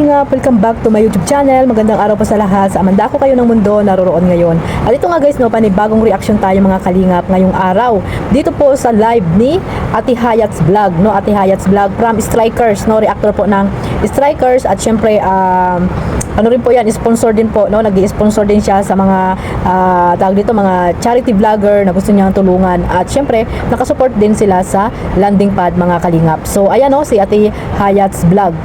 kalingap, welcome back to my YouTube channel. Magandang araw po sa lahat. Sa Amanda ako kayo ng mundo, naroroon ngayon. At ito nga guys, no, panibagong reaction tayo mga kalingap ngayong araw. Dito po sa live ni Ate Hayat's Vlog, no? Ate Hayat's Vlog from Strikers, no? Reactor po ng Strikers at syempre ano rin po yan, sponsor din po, no? Nag-i-sponsor din siya sa mga tawag dito, mga charity vlogger na gusto niyang tulungan. At syempre, nakasupport din sila sa landing pad mga kalingap. So ayan, no, si Ate Hayat's Vlog.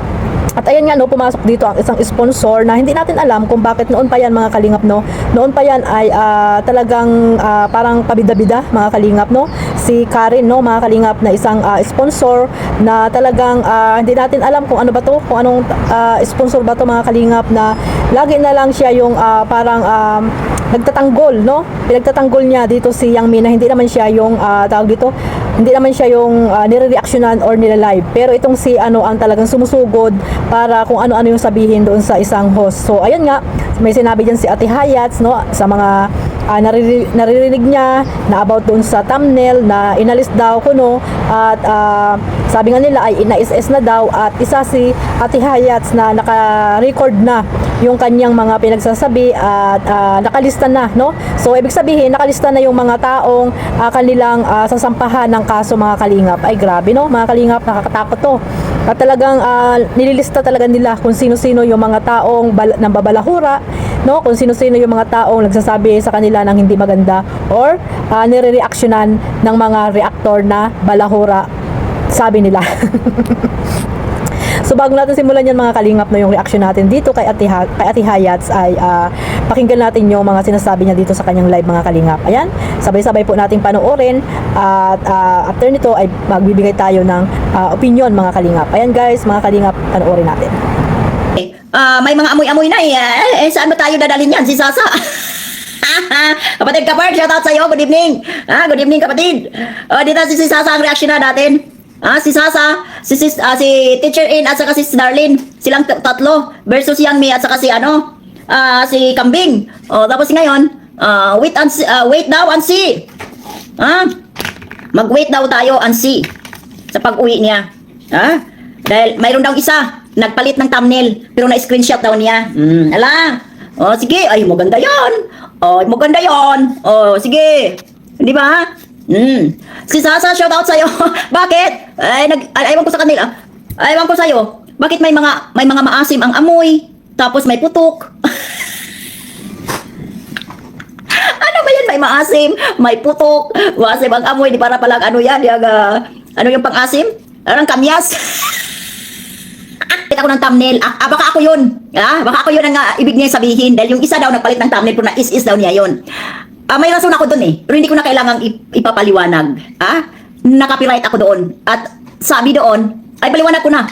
At ayan nga, no, pumasok dito ang isang sponsor na hindi natin alam kung bakit noon pa yan mga kalingap, no. Noon pa yan ay talagang parang pabida-bida mga kalingap, no. Si Karen, no, mga kalingap, na isang sponsor na talagang hindi natin alam kung ano ba to, kung anong sponsor ba to mga kalingap, na lagi na lang siya yung parang nagtatanggol, no. Pinagtatanggol niya dito si Yang Mi na hindi naman siya yung tawag dito, hindi naman siya yung nire-reactionan or nila-live. Pero itong si ano ang talagang sumusugod para kung ano-ano yung sabihin doon sa isang host. So ayan nga, may sinabi diyan si Ate Hayat's, no, sa mga naririnig niya na about doon sa thumbnail na inalis daw ko, no, at sabi nga nila ay ina-SS na daw, at isa si Ate Hayat's na naka-record na yung kanyang mga pinagsasabi at nakalista na, no. So ibig sabihin nakalista na yung mga taong kanilang sasampahan ng kaso mga kalingap. Ay grabe, no, mga kalingap, nakakatakot to. At talagang nililista talaga nila kung sino-sino yung mga taong nambabalahura, no, kung sino-sino yung mga taong nagsasabi sa kanila ng hindi maganda or nire-reactionan ng mga reactor na balahura, sabi nila. So bago natin simulan yan mga kalingap, no, yung reaction natin dito kay Ate Hayat's ay pakinggan natin yung mga sinasabi niya dito sa kanyang live mga kalingap. Ayan, sabay-sabay po nating panoorin at after nito ay magbibigay tayo ng opinion mga kalingap. Ayan guys, mga kalingap, panoorin natin. May mga amoy-amoy na saan ba tayo dadalhin yan? Si Sasa. Kapatid Kapart, shoutout sa'yo. Good evening. Good evening kapatid. Dito si Sasa ang reaction na natin. Si Sasa, si Teacher In at saka si Darlene. Silang tatlo versus Yang Mi at saka si si Kambing. Tapos ngayon, wait daw and see. Mag-wait daw tayo and see sa pag-uwi niya. Dahil mayroon daw isa nagpalit ng thumbnail pero na-screenshot daw niya. Sige, ay maganda 'yon. Maganda 'yon. Sige. Di ba? Si Sasa, shout out sa'yo. Bakit? Ewan ko sa kanila. Ewan ko sa'yo. Bakit may mga maasim ang amoy, tapos may putok? Ano ba yan? May maasim, may putok, maasim ang amoy. Di para palang ano yan? Ano yung pang-asim? Parang kamyas. Kita ko ng thumbnail. Baka ako yun. Baka ako yun ang ibig niya sabihin. Dahil yung isa daw nagpalit ng thumbnail pero na is daw niya yun. May rason ako doon pero hindi ko na kailangang ipapaliwanag. Nakapiright ako doon. At sabi doon, ay paliwanag ko na.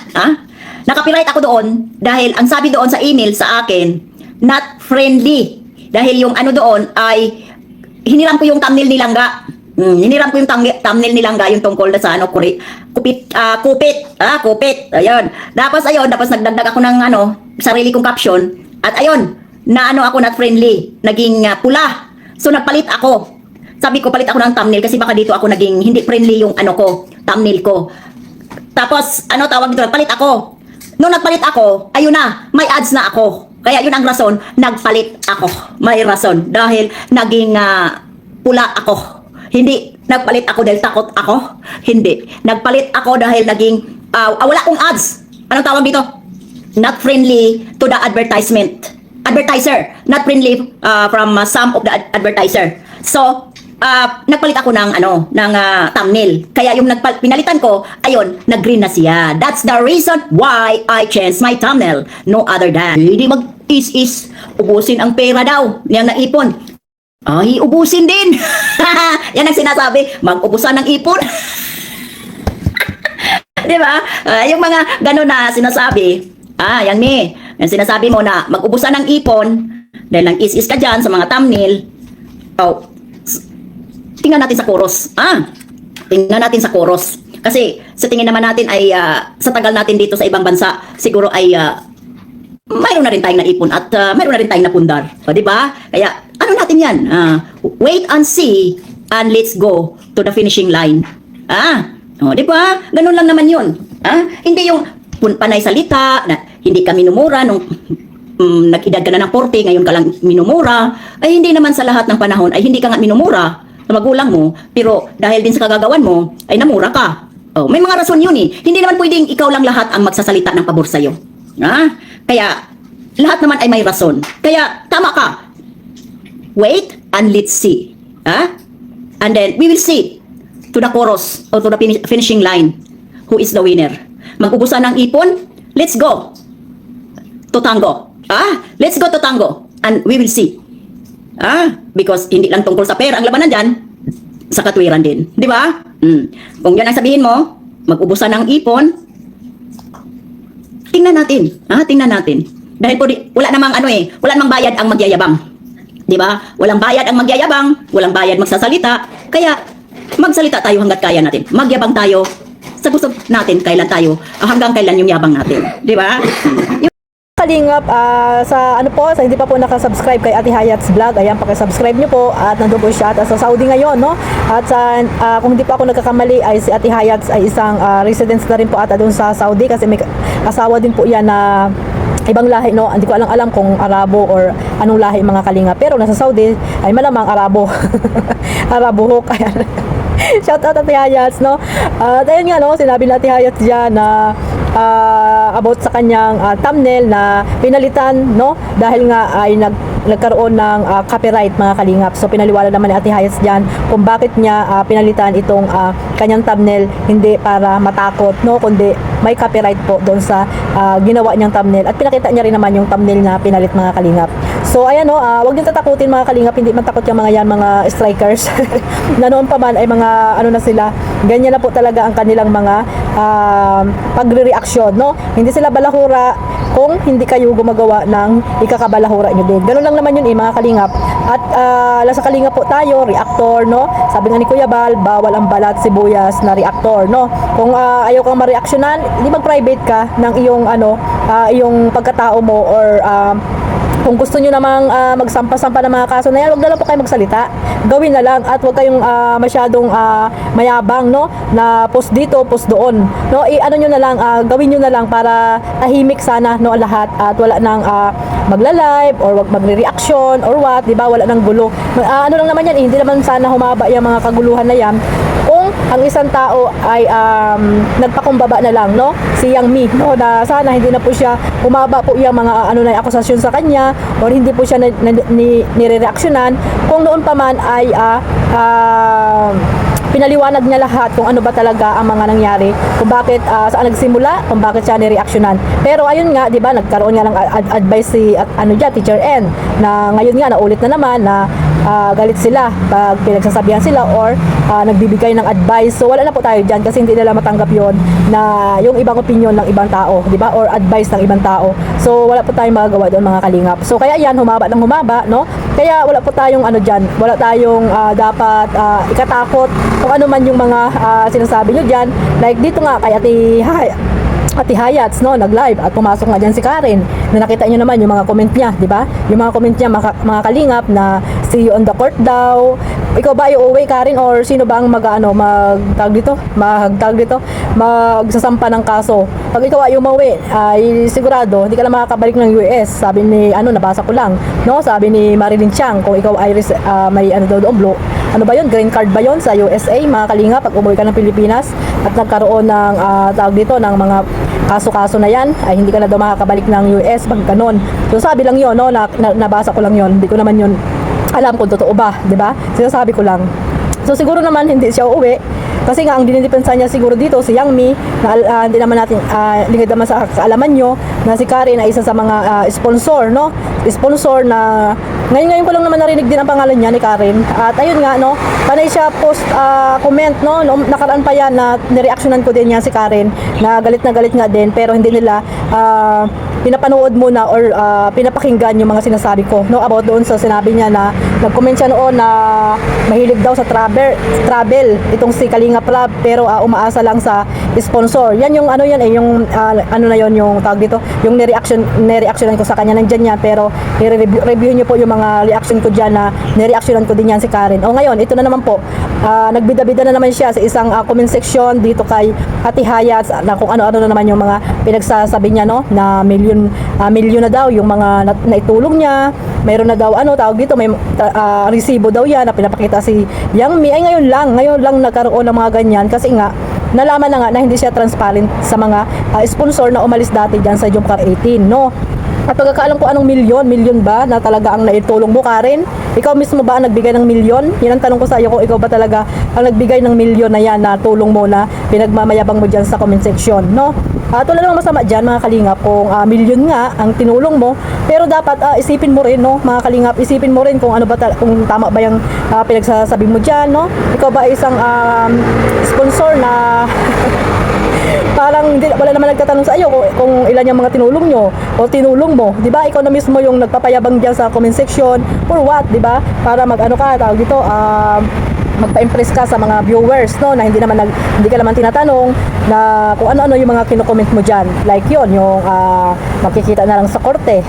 Nakapiright ako doon dahil ang sabi doon sa email sa akin, not friendly. Dahil yung ano doon ay hiniram ko yung thumbnail ni Langga. Hiniram ko yung thumbnail ni Langga, yung tungkol na sa kupit. Ayun. Tapos nagdagdag ako ng sarili kong caption. At ayun, na ako not friendly. Naging pula. So nagpalit ako. Sabi ko palit ako ng thumbnail kasi baka dito ako naging hindi friendly yung thumbnail ko. Tapos tawag dito, palit ako. Nung nagpalit ako, ayun na, may ads na ako. Kaya yun ang rason, nagpalit ako. May rason dahil naging pula ako. Hindi nagpalit ako dahil takot ako. Hindi. Nagpalit ako dahil naging wala akong ads. Anong tawag dito? Not friendly to the advertiser, not friendly from some of the advertiser. So, nagpalit ako ng thumbnail. Kaya yung pinalitan ko, ayun, nag-green na siya. That's the reason why I changed my thumbnail. No other than, hindi mag-is ubusin ang pera daw niyang naipon. Ay, ubusin din. Yan ang sinasabi, mag-ubusan ng ipon. Di ba? Yung mga gano'n na sinasabi, Yang Mi, yung sinasabi mo na mag-ubusan ng ipon dahil lang is ka dyan sa mga thumbnail. Tingnan natin sa chorus. Tingnan natin sa chorus. Kasi sa tingin naman natin ay sa tagal natin dito sa ibang bansa, siguro ay mayroon na rin tayong naipon at mayroon na rin tayong napundar. Di ba? Kaya ano natin yan? Wait and see and let's go to the finishing line. Di ba? Ganun lang naman yun. Hindi yung panay salita, na hindi ka minumura nung nag-edad ka na ng 40, ngayon ka lang minumura. Ay hindi naman sa lahat ng panahon ay hindi ka nga minumura sa magulang mo, pero dahil din sa kagagawan mo, ay namura ka. Oh, may mga rason yun eh. Hindi naman pwedeng ikaw lang lahat ang magsasalita ng pabor sa'yo. Kaya, lahat naman ay may rason. Kaya, tama ka. Wait and let's see. And then, we will see to the chorus or to the finishing line who is the winner. Mag-ubusan ng ipon, let's go to tango. Let's go to tango and we will see. Because hindi lang tungkol sa pera ang labanan dyan, sa katwiran din. Di ba? Kung yan ang sabihin mo, mag-ubusan ng ipon, tingnan natin. Tingnan natin. Dahil po, wala namang wala namang bayad ang magyayabang. Di ba? Walang bayad ang magyayabang, walang bayad magsasalita. Kaya, magsalita tayo hanggat kaya natin. Magyabang tayo sa gusto natin, kailan tayo, hanggang kailan yung yabang natin. Di ba? Kalingap, sa hindi pa po nakasubscribe kay Ate Hayat's Vlog, ayan, pakisubscribe nyo po at nandun po siya at sa Saudi ngayon, no? At sa, kung hindi pa ako nagkakamali ay si Ate Hayat's ay isang residence na rin po ata doon sa Saudi kasi may asawa din po yan na ibang lahi, no? Hindi ko alam kung Arabo or anong lahi mga Kalingap, pero nasa Saudi ay malamang Arabo. Arabo ho, kaya shout out Ate Hayat's, no? At ayun nga, no, sinabi na Ate Hayat's dyan na about sa kanyang thumbnail na pinalitan, no, dahil nga ay nagkaroon ng copyright mga Kalingap. So pinaliwala naman ni Ate Hayat's dyan kung bakit niya pinalitan itong kanyang thumbnail, hindi para matakot, no, kundi may copyright po doon sa ginawa niyang thumbnail at pinakita niya rin naman yung thumbnail na pinalit mga Kalingap. So ayan, no, wag niyo tatakutin mga Kalingap, hindi man takot yung mga yan, mga strikers na noon pa man ay mga na sila, ganyan na po talaga ang kanilang mga pagre-reaction, no? Hindi sila balahura kung hindi kayo gumagawa ng ikakabalahura nyo din. Ganun lang naman yun mga Kalingap. At sa Kalingap po tayo, reactor, no? Sabi nga ni Kuya Bal, bawal ang balat sibuyas na reactor, no? Kung ayaw kang ma-reactionan, hindi mag-private ka ng iyong iyong pagkatao mo, or kung gusto nyo namang magsampa-sampa ng mga kaso na yan, huwag na lang po kayo magsalita. Gawin na lang at huwag kayong masyadong mayabang, no, na post dito, post doon, no, nyo na lang, gawin nyo na lang para tahimik sana, no, lahat, at wala nang magla-live or wag magre-reaction or what, di ba, wala nang gulo. Lang naman yan, hindi naman sana humaba yung mga kaguluhan na yan kung ang isang tao ay nagpakumbaba na lang, no, si Yang Mi, no, na sana hindi na po siya humaba po yung mga na akusasyon sa kanya or hindi po siya nire-reactionan kung noon pa man ay pinaliwanag niya lahat kung ano ba talaga ang mga nangyari, kung bakit saan nagsimula, kung bakit siya nireaksyonan. Pero ayun nga, 'di ba, nagkaroon nga ng advice si Teacher N, na ngayon nga naulit na naman na galit sila pag pinagsasabihan sila or nagbibigay ng advice. So wala na po tayo diyan kasi hindi nila matanggap 'yon na yung ibang opinion ng ibang tao, 'di ba, or advice ng ibang tao. So wala po tayong magagawa doon mga Kalingap. So kaya yan, humaba ng humaba, no? Kaya wala po tayong diyan, wala tayong dapat ikatakot kung ano man yung mga sinasabi nyo dyan. Like dito nga kay Ate Hayat's, no, nag-live at pumasok nga dyan si Karen na nakita nyo naman yung mga comment niya, di ba? Yung mga comment niya mga Kalingap na see you on the court daw. Ikaw ba i-uwi, Karen, or sino ba ang magsasampa ng kaso? Pag ikaw ay umuwi, ay sigurado hindi ka lang makakabalik ng US. Sabi ni nabasa ko lang, no? Sabi ni Marilyn Chiang, kung ikaw ay may doon, ano ba yun? Green card ba yun sa USA, mga Kalingap, pag umuwi ka ng Pilipinas at nagkaroon ng ng mga kaso-kaso na yan, ay hindi ka na daw makakabalik ng US pag ganon. So sabi lang yun, no? Nabasa ko lang yun, hindi ko naman yun alam kung totoo ba, di ba? Sinasabi ko lang. So siguro naman hindi siya uuwi kasi nga ang dinidepensa niya siguro dito si Yang Mi, na hindi naman natin lingid naman sa kaalaman nyo na si Karen ay isa sa mga sponsor, no? Sponsor na ngayon ko lang naman narinig din ang pangalan niya, ni Karen. At ayun nga, no, panay siya post comment, no, nakaraan pa yan na nireactionan ko din yan si Karen na galit nga din, pero hindi nila pinapanood muna or pinapakinggan yung mga sinasabi ko, no, about doon sa sinabi niya na nag-comment siya noon na mahilig daw sa travel itong si Kalingap Rab, pero umaasa lang sa sponsor. Yan yung yung na yon, yung tawag dito, yung nireactionan ko sa kanya, nandiyan yan, pero i-review niyo po yung mga reaction ko diyan na nireactionan ko din yan si Karen. O ngayon, ito na naman po, nagbida-bida na naman siya sa isang comment section dito kay Ate Hayat na kung ano-ano na naman yung mga pinagsasabi niya, no, na milyon na daw yung mga naitulong niya. Mayroon na daw tawag dito, may resibo daw yan na pinapakita si Yang Mi. Ay ngayon lang nagkaroon ng mga ganyan kasi nga nalaman na nga na hindi siya transparent sa mga sponsor na umalis dati dyan sa Jumcar 18, no. At pagkakaalam ko, anong milyon ba na talaga ang naitulong mo, Karen? Ikaw mismo ba ang nagbigay ng milyon? Yan ang tanong ko sa iyo, kung ikaw ba talaga ang nagbigay ng milyon na yan na tulong mo na pinagmamayabang mo dyan sa comment section, no? Wala namang masama dyan, mga kalingap, kung milyon nga ang tinulong mo, pero dapat isipin mo rin, no, mga kalingap, isipin mo rin kung ano ba kung tama ba yung pinagsasabi mo dyan, no? Ikaw ba isang sponsor na parang wala naman nagtatanong sa iyo kung ilan yung mga tinulong nyo o tinulong mo, di ba? Ikaw na mismo yung nagpapayabang diyan sa comment section for what, di ba? Para tawag dito, magpa-impress ka sa mga viewers, no, na hindi ka naman tinatanong na kung ano-ano yung mga kino-comment mo diyan. Like yon, yung makikita na lang sa korte.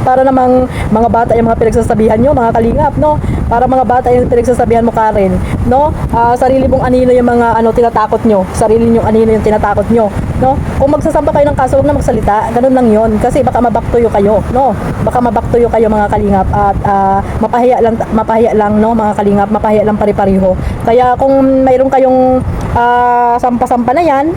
Para namang mga bata yung mga pinagsasabihan nyo, mga kalingap, no? Para mga bata yung pinagsasabihan mo, Karen, no? Sarili mong anino yung mga tinatakot nyo. Sarili nyong anino yung tinatakot nyo, no? Kung magsasampa kayo ng kaso, huwag na magsalita. Ganun lang yon. Kasi baka mabaktuyo kayo, no? Baka mabaktuyo kayo, mga kalingap, at mapahiya lang, no, mga kalingap, mapahiya lang pari-pariho. Kaya kung mayroon kayong sampa-sampa na yan,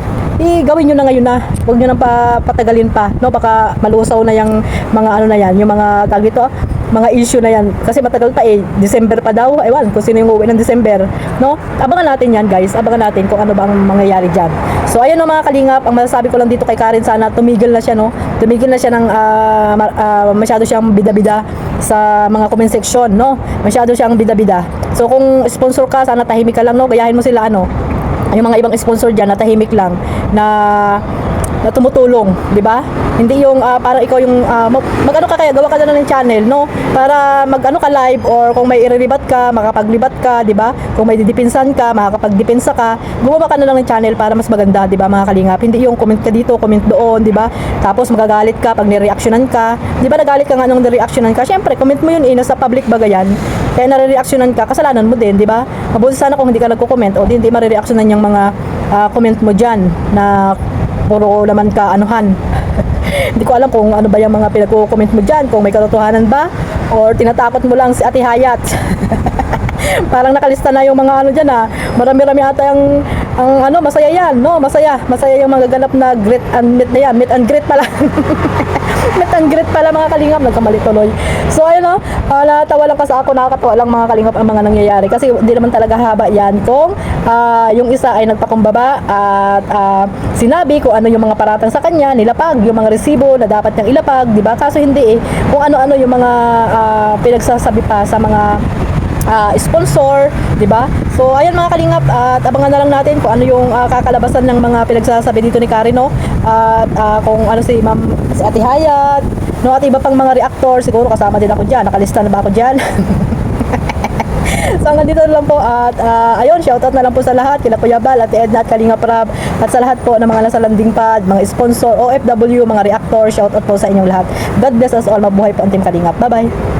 gawin nyo na ngayon na. Huwag nyo nang patagalin pa, no? Baka malusaw na yung mga na yan, yung mga tawag dito, mga issue na yan. Kasi matagal pa December pa daw. Ewan kung sino yung uuwi ng December, no? Abangan natin yan, guys. Abangan natin kung ano bang mangyayari dyan. So ayun, no, mga kalingap, ang masasabi ko lang dito kay Karen, sana tumigil na siya, no? Tumigil na siya ng masyado siyang bida-bida sa mga comment section, no? Masyado siyang bida-bida. So kung sponsor ka, sana tahimik ka lang, no? Gayahin mo sila, yung mga ibang sponsor dyan na tahimik lang na tumutulong, di ba? Hindi yung para ikaw yung mag-ano ka, kaya gawa ka na ng channel, no? Para mag-ano ka live, or kung may irelibat ka, makapaglibat ka, di ba? Kung may didipinsan ka, makakapagdepensa ka, gumawa ka na lang ng channel para mas maganda, di ba, mga kalingap? Hindi yung comment ka dito, comment doon, di ba? Tapos magagalit ka pag nireactionan ka, di ba? Nagalit ka nga nung nireactionan ka, syempre comment mo yun, nasa public bagayan. Kaya nare-reactionan ka, kasalanan mo din, di ba? Mabuti sana kung hindi ka nagko-comment o hindi mare-reactionan yung mga comment mo dyan na puro naman ka anuhan. Hindi ko alam kung ano ba yung mga pinagko-comment mo dyan, kung may katotohanan ba or tinatakot mo lang si Ate Hayat. Parang nakalista na yung mga dyan, marami-rami ata yung masaya yan, no? Masaya yung magaganap na greet and meet na yan. Meet and greet pala. Meet and greet pala, mga kalingap, nagkamali tuloy. So ayun, no, natawa lang kasi ako, nakakatawa lang, mga kalingap, ang mga nangyayari kasi hindi naman talaga haba yan kung yung isa ay nagpakumbaba at sinabi kung ano yung mga paratang sa kanya, nilapag yung mga resibo na dapat niyang ilapag, di ba? Kaso hindi kung ano-ano yung mga pinagsasabi pa sa mga sponsor, di ba? So ayun, mga kalingap, at abangan na lang natin kung ano yung kakalabasan ng mga pinagsasabi dito ni Karen, no? At kung ano si Ate Hayat, no, at iba pang mga reactor, siguro kasama din ako diyan. Nakalista na ba ako diyan? So hanggang dito na lang po, at ayun, shoutout na lang po sa lahat, kila Kuya Bal, Ate Edna, at Kalinga Prab, at sa lahat po ng mga nasa landing pad, mga sponsor, OFW, mga reactor, shoutout po sa inyong lahat. God bless us all, mabuhay po ang Team Kalingap. Bye bye.